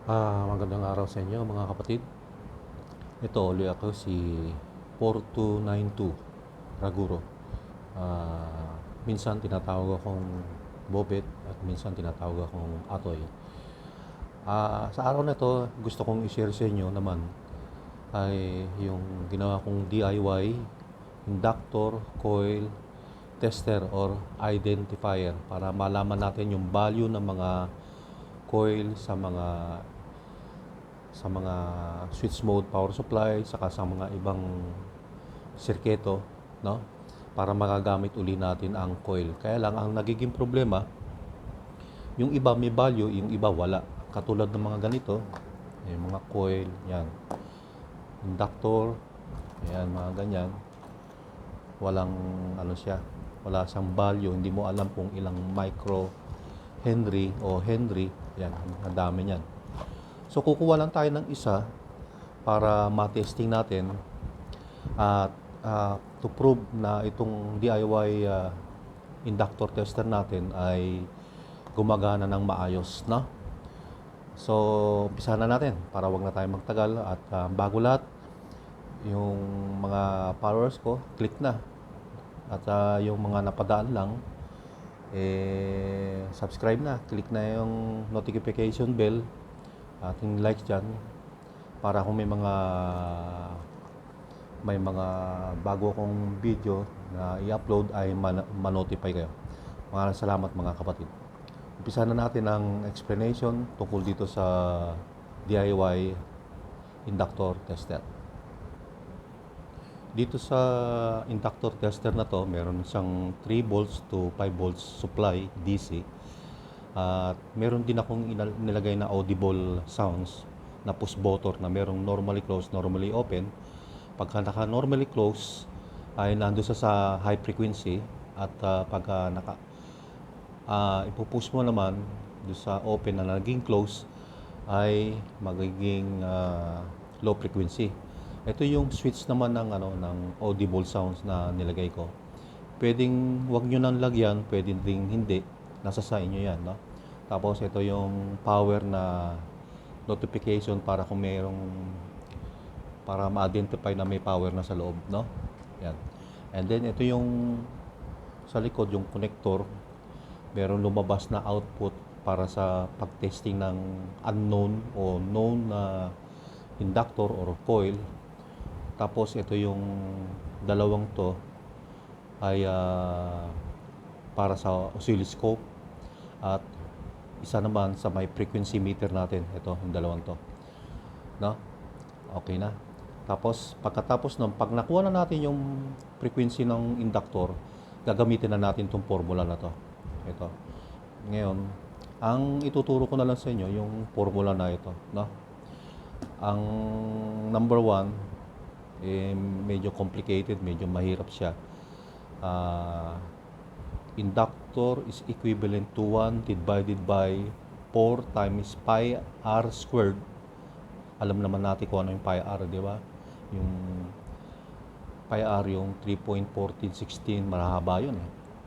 Magandang araw sa inyo mga kapatid. Ito uli ako si 4292 Raguro. Minsan tinatawag akong Bobet at minsan tinatawag akong Atoy. Sa araw na ito, gusto kong i-share sa inyo naman ay yung ginawa kong DIY inductor, coil, tester or identifier para malaman natin yung value ng mga coil sa mga switch mode power supply saka sa mga ibang sirketo, no? Para magagamit uli natin ang coil. Kaya lang ang nagiging problema, yung iba may value, yung iba wala. Katulad ng mga ganito, yung mga coil, yan. Inductor, yan, mga ganyan. Walang ano siya, wala siyang value, hindi mo alam kung ilang micro Henry o Henry, yan, ang dami niyan. So kukuha lang tayo ng isa para ma-testing natin at to prove na itong DIY inductor tester natin ay gumagana ng maayos, no? So, umpisa na natin para wag na tayo magtagal at bago lahat, yung mga followers ko, click na. At yung mga napadaan lang, subscribe na. Click na yung notification bell at yung like dyan para kung may mga bago akong video na i-upload ay ma-notify kayo. Maraming salamat mga kapatid. Umpisa na natin ang explanation tungkol dito sa DIY inductor tester. Dito sa inductor tester na to, meron siyang 3 volts to 5 volts supply DC. At meron din akong nilagay na audible sounds na push button na merong normally closed, normally open. Pagka naka-normally close ay nandoon sa high frequency at pagka ipupush mo naman doon sa open na naging close ay magiging low frequency. Ito yung switch naman ng audible sounds na nilagay ko. Pwedeng wag nyo nang lagyan, pwedeng ding hindi. Nasa sa inyo yan, no? Tapos ito yung power na notification para kung para ma-identify na may power na sa loob, no? Yan. And then ito yung sa likod, yung connector, meron lumabas na output para sa pag-testing ng unknown o known na inductor or coil. Tapos ito yung dalawang to ay para sa oscilloscope at isa naman sa may frequency meter natin. Ito, yung dalawang to, no? Okay na. Tapos, pagkatapos nun, pag nakuha na natin yung frequency ng inductor, gagamitin na natin itong formula na to. Ito. Ngayon, ang ituturo ko na lang sa inyo, yung formula na ito, no? Ang number 1, medyo complicated, medyo mahirap siya. Inductor is equivalent to 1 divided by 4 times pi r squared. Alam naman natin kung ano yung pi r, di ba? Yung pi r yung 3.1416, mahaba yun,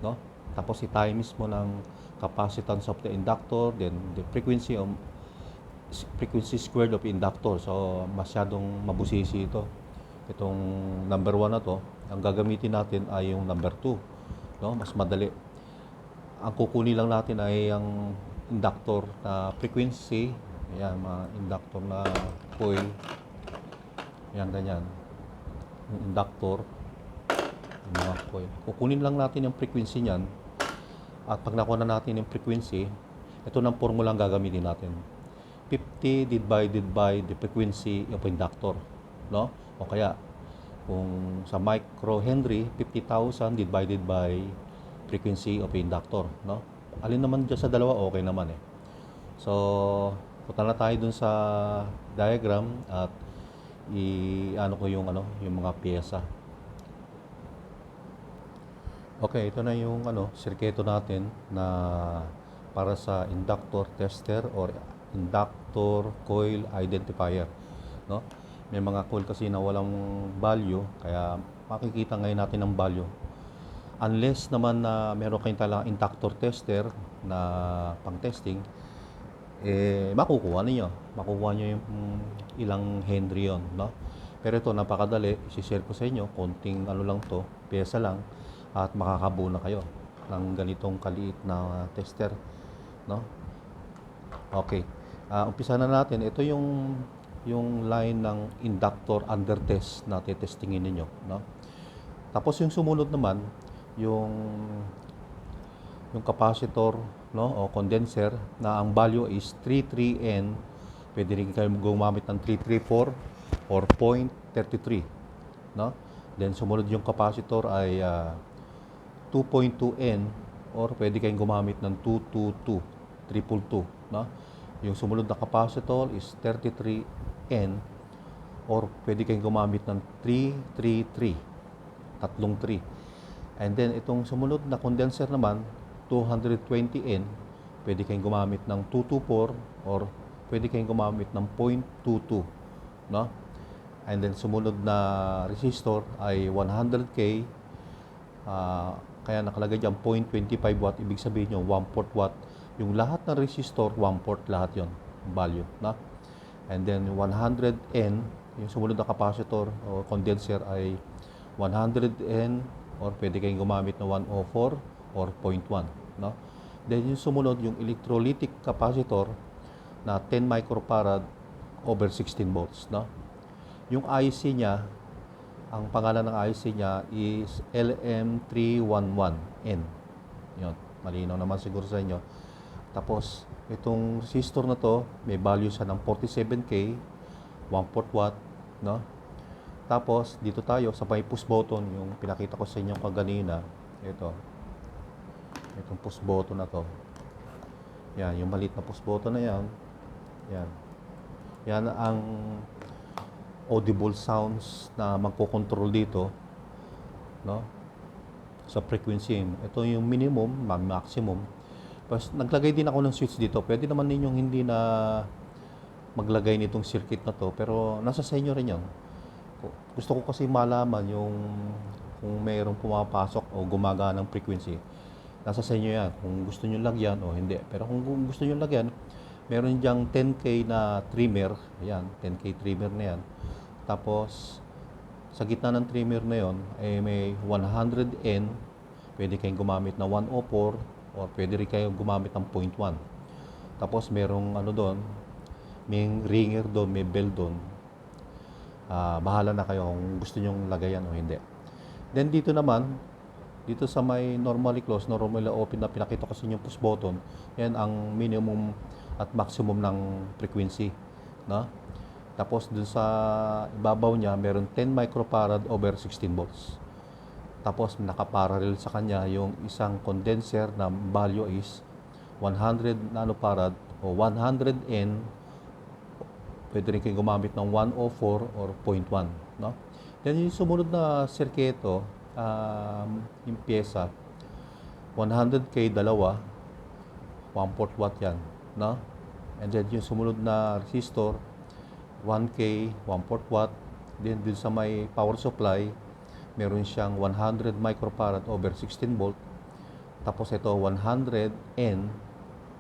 no? Tapos i-times mo ng capacitance of the inductor, then the frequency squared of inductor. So masyadong mabusisi ito. Itong number 1 na to, ang gagamitin natin ay yung number 2, no? Mas madali. Ang kukunin lang natin ay ang inductor na frequency. Ayan, mga inductor na coil. Ayan, ganyan. Yung inductor, yung mga coil. Kukunin lang natin yung frequency niyan. At pag nakuha na natin yung frequency, ito ng formula ang gagamitin natin. 50 divided by the frequency of inductor, no? O kaya, kung sa microhenry, 50,000 divided by frequency of inductor, no? Alin naman dyan sa dalawa, okay naman eh. So, punta na tayo dun sa diagram at i-ano ko yung mga piyesa. Okay, ito na yung sirketo natin na para sa inductor tester or inductor coil identifier, no? May mga coil kasi na walang value, kaya makikita ngayon natin ang value. Unless naman na meron kayong talang inductor tester na pang testing, makukuha niyo. Makukuha niyo yung ilang Henry yon, no? Pero ito, napakadali. I-share ko sa inyo. Konting ano lang to, pyesa lang. At makakabuo na kayo ng ganitong kaliit na tester, no? Okay. Umpisa na natin. Ito yung line ng inductor under test na tetestingin ninyo, no? Tapos yung sumunod naman, yung capacitor, no, o condenser na ang value is 33N. Pwede rin kayo gumamit ng 334 or 0.33, no? Then sumunod yung capacitor ay 2.2N or pwede kayong gumamit ng 222, 222, no? Yung sumunod na capacitor is 33N or pwede kayong gumamit ng 333, tatlong 3. And then itong sumunod na condenser naman 220N, pwede kayong gumamit ng 224 or pwede kayong gumamit ng 0.22, no? And then sumunod na resistor ay 100K, kaya nakalagay dyan 0.25 watt, ibig sabihin yung 1/4 watt. Yung lahat ng resistor, 1/4 lahat yon value, no? And then 100N, yung sumunod na capacitor o condenser ay 100N or pwede kayong gumamit ng 104 or 0.1, no? Then yung sumunod, yung electrolytic capacitor na 10 microfarad over 16 volts, no? Yung IC niya, ang pangalan ng IC niya is LM311N. Yun, malinaw naman siguro sa inyo. Tapos, itong resistor na to, may value siya ng 47K, 1/4 watt, no? Tapos, dito tayo sa may push button, yung pinakita ko sa inyo kaganina. Itong push button na to. Yan, yung maliit na push button na yan. Yan. Yan ang audible sounds na magko-control dito, no? Sa frequency. Ito yung minimum, maximum. Tapos, naglagay din ako ng switch dito. Pwede naman ninyong hindi na maglagay nitong circuit na to, pero nasa sa inyo rin yan. Gusto ko kasi malaman yung kung mayroong pumapasok o gumagana ng frequency. Nasa sa inyo yan, kung gusto nyo lagyan o hindi. Pero kung gusto nyo lagyan, meron diyang 10K na trimmer. Ayan, 10K trimmer na yan. Tapos, sa gitna ng trimmer na yon ay may 100N. Pwede kayong gumamit na 104 o pwede rin kayong gumamit ng 0.1. Tapos, merong ano doon, may ringer doon, may bell doon. Bahala na kayo kung gusto nyong lagayan o hindi. Then, dito naman, dito sa may normally closed, normally open na pinakita ko sa inyo push button, yan ang minimum at maximum ng frequency, no? Tapos dun sa ibabaw niya, meron 10 microfarad over 16 volts. Tapos nakaparallel sa kanya yung isang condenser na value is 100 nanofarad o 100N. Pwede rin kayong gumamit ng 104 or 0.1, no? Then yung sumunod na sirketo, yung pyesa, 100K dalawa, 1/4 watt yan, no? And then yung sumunod na resistor, 1K, 1/4 watt. Then dun sa may power supply, meron siyang 100 microfarad over 16 volt. Tapos ito 100N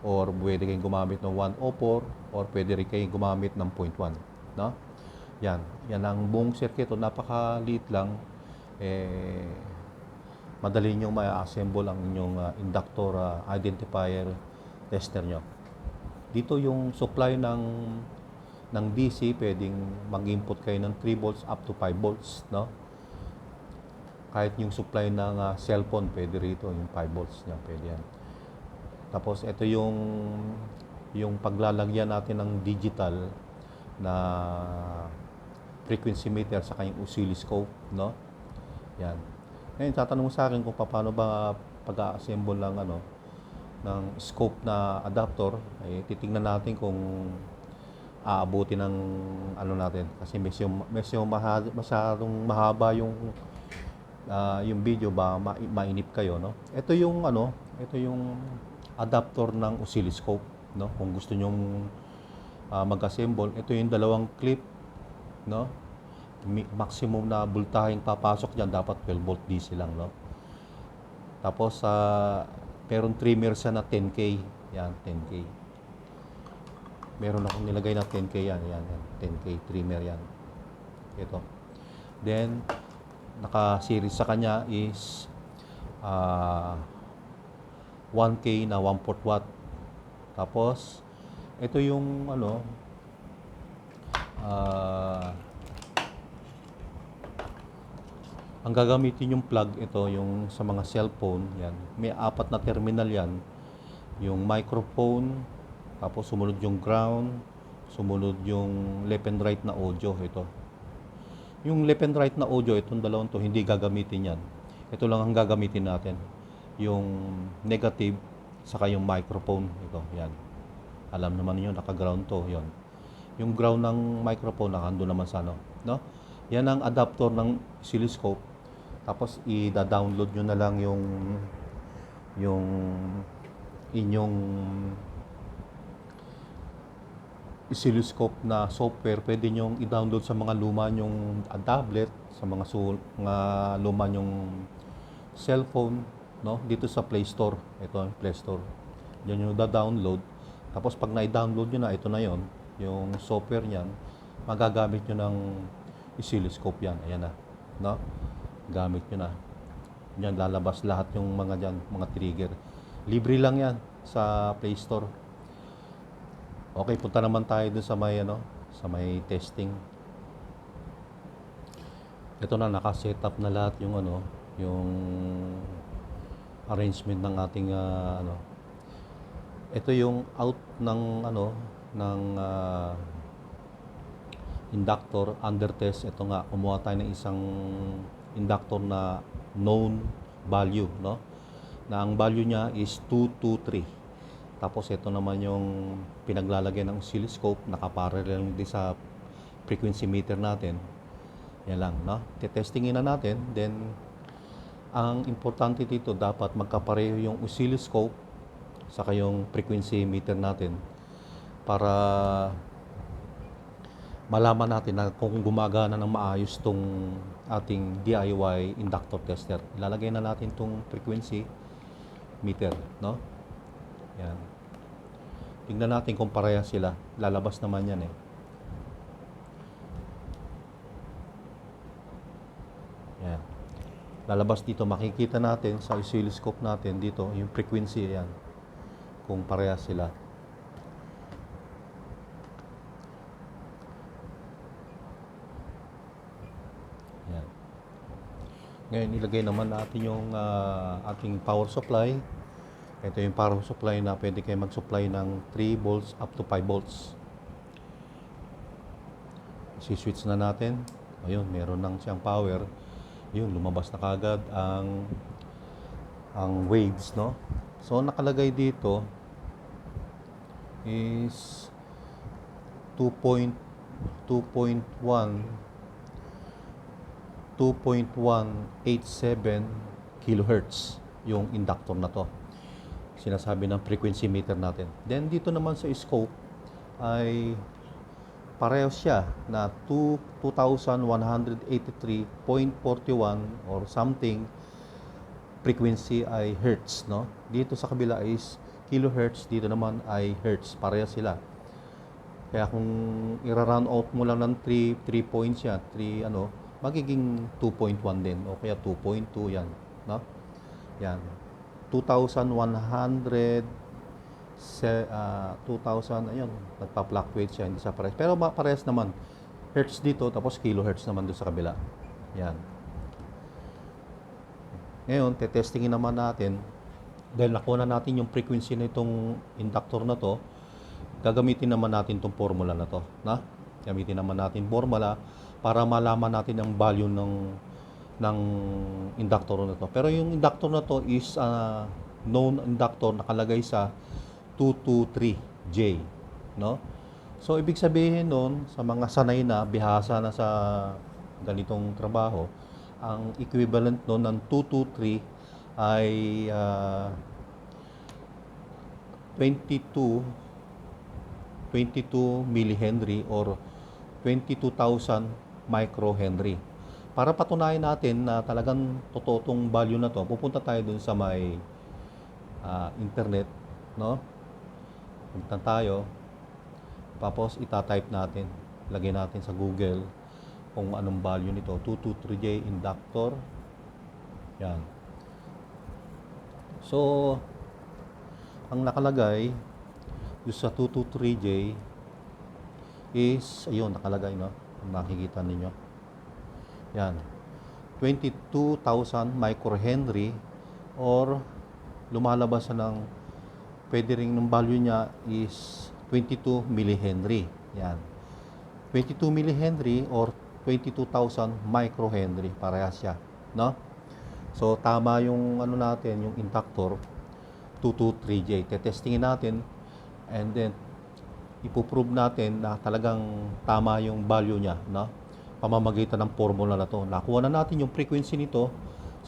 or pwede kayong gumamit ng 104 or pwede rin kayong gumamit ng 0.1, no? Yan ang buong circuit. Napakaliit lang. Madali nyo ma-assemble ang inyong inductor identifier tester nyo. Dito yung supply ng DC, pwedeng mag-input kayo ng 3 volts up to 5 volts, no? Kahit yung supply ng cellphone, pwede rito yung 5 volts niya, pwede yan. Tapos ito yung paglalagyan natin ng digital na frequency meter sa kanyang oscilloscope, no? Yan. Ngayon, tatanong sa akin kung paano ba pag-assemble ng scope na adapter. Ay titingnan natin kung aabuti ng natin kasi medyo masyadong mahaba yung video, ba mainip kayo, no? Ito yung adapter ng oscilloscope, no? Kung gusto niyo mag-assemble, ito yung dalawang clip, no? Maximum na voltaheng papasok diyan dapat 12 volt DC lang, no? Tapos meron trimmer siya na 10K. Yan, 10K. Meron akong nilagay na 10K yan. Yan, yan. 10K trimmer yan. Ito. Then, naka-series sa kanya is 1K na 1/4 watt. Tapos, ito yung ano, ang gagamitin yung plug, ito yung sa mga cellphone, yan. May 4 na terminal yan. Yung microphone, tapos sumunod yung ground, sumunod yung left and right na audio, ito. Yung left and right na audio, itong dalawang to, hindi gagamitin yan. Ito lang ang gagamitin natin. Yung negative, saka yung microphone, ito, yan. Alam naman niyo naka-ground to, yon. Yung ground ng microphone, nakando naman sa ano, no? Yan ang adapter ng oscilloscope. Tapos i-download nyo na lang yung inyong oscilloscope na software. Pwede nyo i-download sa mga luma nyong tablet, sa mga luma nyong cellphone, no? Dito sa Play Store. Ito ang Play Store. Diyan nyo da-download. Tapos pag na-download nyo na, ito na yon, yung software niyan, magagamit nyo ng oscilloscope yan. Ayan na, no? Gamit nyo na. Diyan lalabas lahat yung mga dyan, mga trigger. Libre lang yan sa Play Store. Okay, punta naman tayo dun sa may ano, sa may testing. Ito na, naka-setup na lahat yung ano, yung arrangement ng ating ano. Ito yung out ng ano, ng inductor under test. Ito nga, kumuha tayo ng isang inductor na known value, no? Na ang value niya is 223. Tapos ito naman yung pinaglalagay ng oscilloscope, nakaparallel din sa frequency meter natin. Yan lang, no? Testingin na natin. Then ang importante dito, dapat magkapareho yung oscilloscope saka yung frequency meter natin para malaman natin na kung gumagana ng maayos tong ating DIY inductor tester. Ilalagay na natin tong frequency meter, no? Yan. Tingnan natin kung pareha sila. Lalabas naman yan eh. Yan. Lalabas dito, makikita natin sa oscilloscope natin dito, yung frequency yan. Kung pareha sila. Yan. Ngayon, ilagay naman natin yung ating power supply. Ito yung power supply na pwede kayo mag-supply ng 3 volts up to 5 volts. Si-switch na natin. Ayun, meron nang siyang power. Yun, lumabas na kagad ang waves, no? So, nakalagay dito is 2.187 kilohertz yung inductor na to. Sinasabi ng frequency meter natin. Then dito naman sa scope ay pareho siya na 2183.41 or something frequency ay hertz, no? Dito sa kabila is kilohertz, dito naman ay hertz. Pareho sila. Kaya kung i-round out mo lang ng 3 points yan, 3 ano, magiging 2.1 din o kaya 2.2 yan, no? Yan. 2,100 2,000, ayun, nagpa-fluctuate siya, hindi sa parehas. Pero parehas naman. Hertz dito, tapos kilohertz naman doon sa kabila. Yan. Ngayon, tetestingin naman natin. Dahil nakuha na natin yung frequency na itong inductor na to, gagamitin naman natin itong formula na to. Na? Gamitin naman natin formula para malaman natin ang value ng inductor na to. Pero yung inductor na to is known inductor, nakalagay sa 223J, no? So ibig sabihin nun, sa mga sanay na, bihasa na sa ganitong trabaho, ang equivalent nun ng 223 ay 22 millihenry or 22,000 microhenry. Para patunayan natin na talagang totoo tong value na to, pupunta tayo dun sa may internet, no? Punta tayo. Tapos ita-type natin, lagay natin sa Google kung anong value nito. 223J inductor. Yan. So, ang nakalagay yung sa 223J is, ayun, nakalagay, no? Makikita ninyo. Yan. 22,000 microhenry or lumalabas na ng, pwede rin ng value niya is 22 millihenry. Yan. 22 millihenry or 22,000 microhenry. Parehas siya, no? So, tama yung ano natin, yung inductor 223J. Tetestingin natin and then ipoprove natin na talagang tama yung value niya, no? Pamamagitan ng formula na to. Nakuha na natin yung frequency nito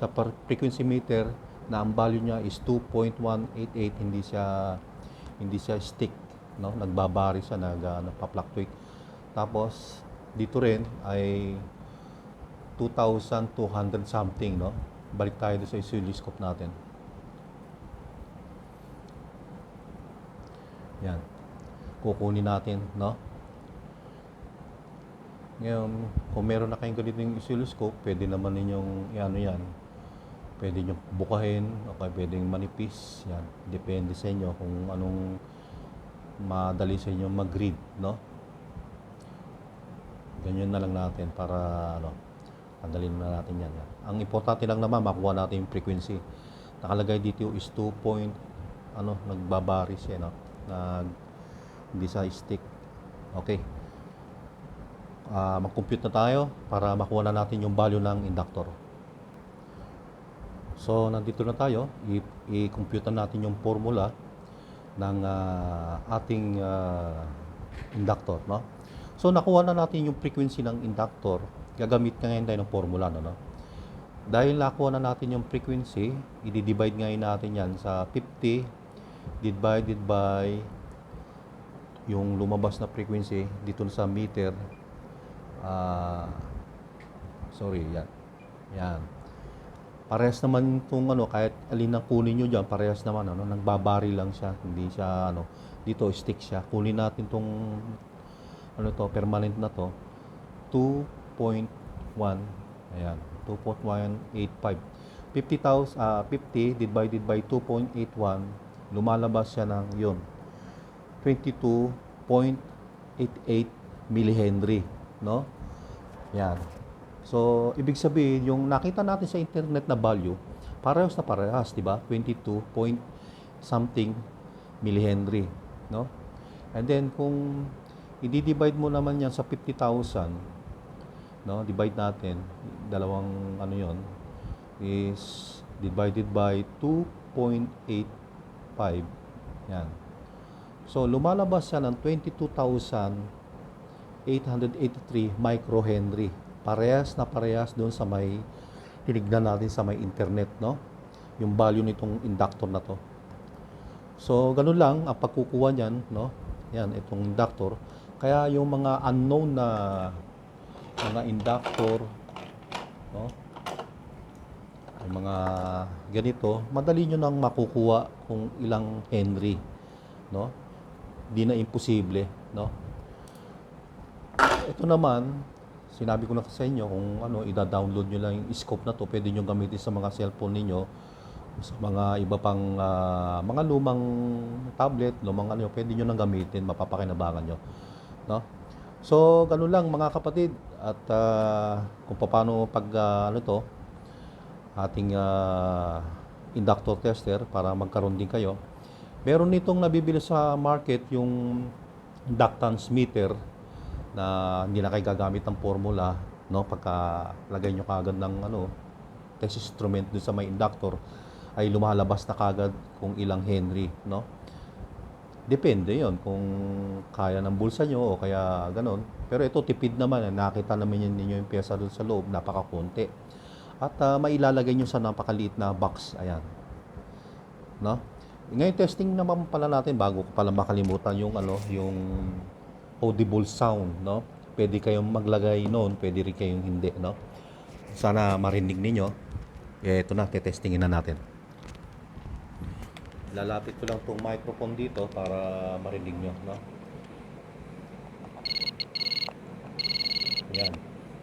sa frequency meter na ang value niya is 2.188, hindi siya stick, no? Nagbabari siya, nagpa-fluctuate. Tapos dito rin ay 2,200 something, no? Balik tayo sa oscilloscope natin. Yan. Kukunin natin, no? Ngayon, kung meron na kayong ganito yung oscilloscope, pwede naman ninyong yan. Pwede nyo bukahin, o pwedeng manipis. Yan. Depende sa inyo kung anong madali sa inyo mag-read, no? Ganyan na lang natin para ano, tanggalin na natin yan. Ang importante lang naman, makuha natin yung frequency. Nakalagay dito is 2 point, nagbabari siya, no? Hindi sa stick. Okay. Mag-compute na tayo para makuha na natin yung value ng inductor. So, nandito na tayo. I-compute na natin yung formula ng ating inductor, no? So, nakuha na natin yung frequency ng inductor. Gagamit na ngayon tayo ng formula, no? Dahil nakuha na natin yung frequency, i-divide ngayon natin yan sa 50 divided by yung lumabas na frequency dito sa meter. Yan. Parehas naman itong kahit alin ang kunin nyo dyan, parehas naman, nagbabari lang siya. Hindi siya, dito stick siya. Kunin natin itong, permanent na to, 2.1, ayan, 2.185. 50 divided by 2.81, lumalabas siya ng yun, 22.88 millihenry, no? Yan. So, ibig sabihin, yung nakita natin sa internet na value, parehas na parehas, di ba? 22 point something millihenry, no? And then, kung i-divide mo naman yan sa 50,000, no? Divide natin, dalawang yon is divided by 2.85. Yan. So, lumalabas siya ng 22,883 microhenry. Parehas na parehas doon sa may tinignan natin sa may internet, no? Yung value nitong inductor na to. So, ganun lang ang pagkukuha niyan, no? Yan, itong inductor. Kaya yung mga unknown na mga inductor, no? Yung mga ganito, madali nyo nang makukuha kung ilang henry, no? Di na imposible, no? Ito naman, sinabi ko na sa inyo kung i-download nyo lang yung scope na to, pwede nyo gamitin sa mga cellphone ninyo, sa mga iba pang mga lumang tablet, lumang pwede nyo nang gamitin, mapapakinabangan nyo, no? So, ganun lang mga kapatid, at kung paano pag ating inductor tester para magkaroon din kayo. Meron nitong nabibili sa market yung inductance meter na hindi na kayo gagamit ng formula, no? Pagka lagay nyo kagad ng test instrument dun sa may inductor, ay lumalabas na kagad kung ilang henry, no? Depende yon kung kaya ng bulsa nyo o kaya ganon. Pero ito tipid naman, nakita naman ninyo yung pyesa dun sa loob, napakakunti. At mailalagay nyo sa napakaliit na box, ayan, no? Ngayon testing naman pala natin bago ko pala makalimutan yung yung audible sound, no? Pwede kayong maglagay noon, pwede rin kayong hindi, no? Sana marinig niyo. Ito na, tetestingin na natin. Lalapit ko lang tong microphone dito para marinig nyo, no? Yan.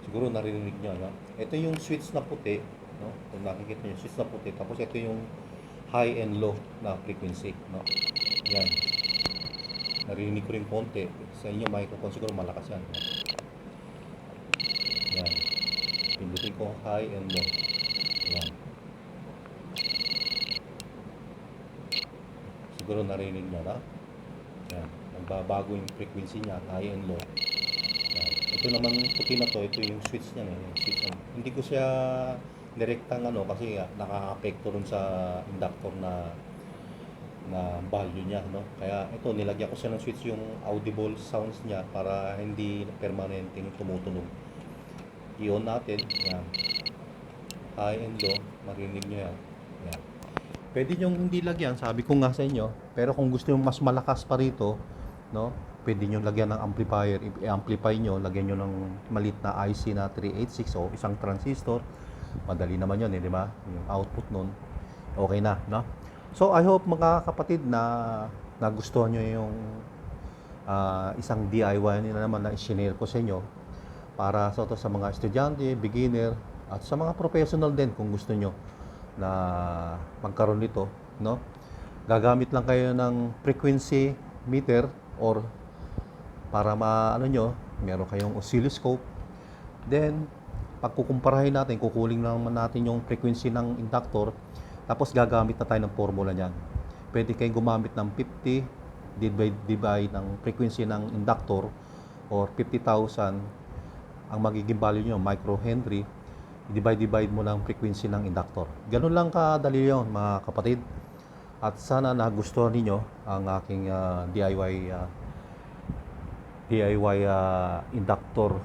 Siguro narinig nyo, no? Ito yung switch na puti, no? Kung nakikita nyo, switch na puti. Tapos ito yung high and low na frequency, no? Yan. Narinig ko rin konti. Sa inyo, microphone siguro malakas yan, no? Yan. Pindutin ko high and low. Yan. Siguro narinig nyo, no? Yan. Nagbabago yung frequency niya, high and low. Yan. Ito naman puti na to, ito yung switch niya, yung switch niya. Hindi ko siya direktang kasi nakaka-apekto rin sa inductor na value niya, no? Kaya ito nilagyan ko siya ng switch yung audible sounds niya para hindi permanenteng tumutunog. I-on natin, yan. High and low, marinig niyo yan. Yan. Pwede nyo hindi lagyan, sabi ko nga sa inyo, pero kung gusto nyo mas malakas pa rito, no? Pwede nyo lagyan ng amplifier, i-amplify nyo, lagyan nyo ng maliit na IC na 386 o isang transistor. Madali naman yun, di ba? Yung output nun, okay na, no? So, I hope mga kapatid na nagustuhan nyo yung isang DIY na naman na i-share ko sa inyo para sa mga estudyante, beginner, at sa mga professional din kung gusto nyo na magkaroon nito, no? Gagamit lang kayo ng frequency meter or para meron kayong oscilloscope. Then, pagkukumparahin natin, kukuling naman natin yung frequency ng inductor, tapos gagamit na tayo ng formula niyan. Pwede kayong gumamit ng 50 divide ng frequency ng inductor or 50,000 ang magiging value nyo, microhenry, divide mo ng frequency ng inductor. Ganun lang kadali yun, mga kapatid. At sana nagustuhan ninyo ang aking DIY inductor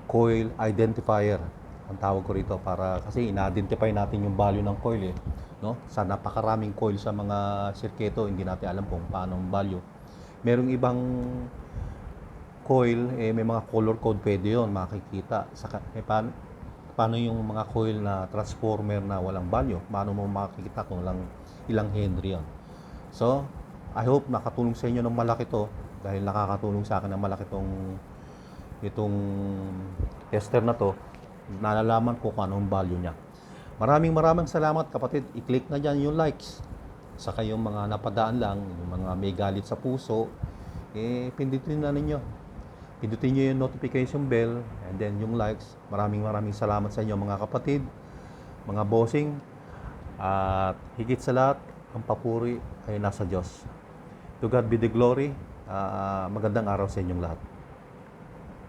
coil identifier. Ang tawag ko rito kasi ina-identify natin yung value ng coil, no? Sa napakaraming coil sa mga sirketo, hindi natin alam kung paano ang value. Merong ibang coil, may mga color code, pwede yun makikita. Paano yung mga coil na transformer na walang value? Paano mo makikita kung ilang henry yun? So, I hope nakatulong sa inyo ng malaki to, dahil nakakatulong sa akin ng malaki itong tester na to. Nalalaman ko kung anong value niya. Maraming salamat kapatid. I-click na dyan yung likes. Saka yung mga napadaan lang, yung mga may galit sa puso, pindutin na ninyo. Pindutin nyo yung notification bell and then yung likes. Maraming salamat sa inyo mga kapatid, mga bossing. At higit sa lahat, ang papuri ay nasa Diyos. To God be the glory. Magandang araw sa inyong lahat.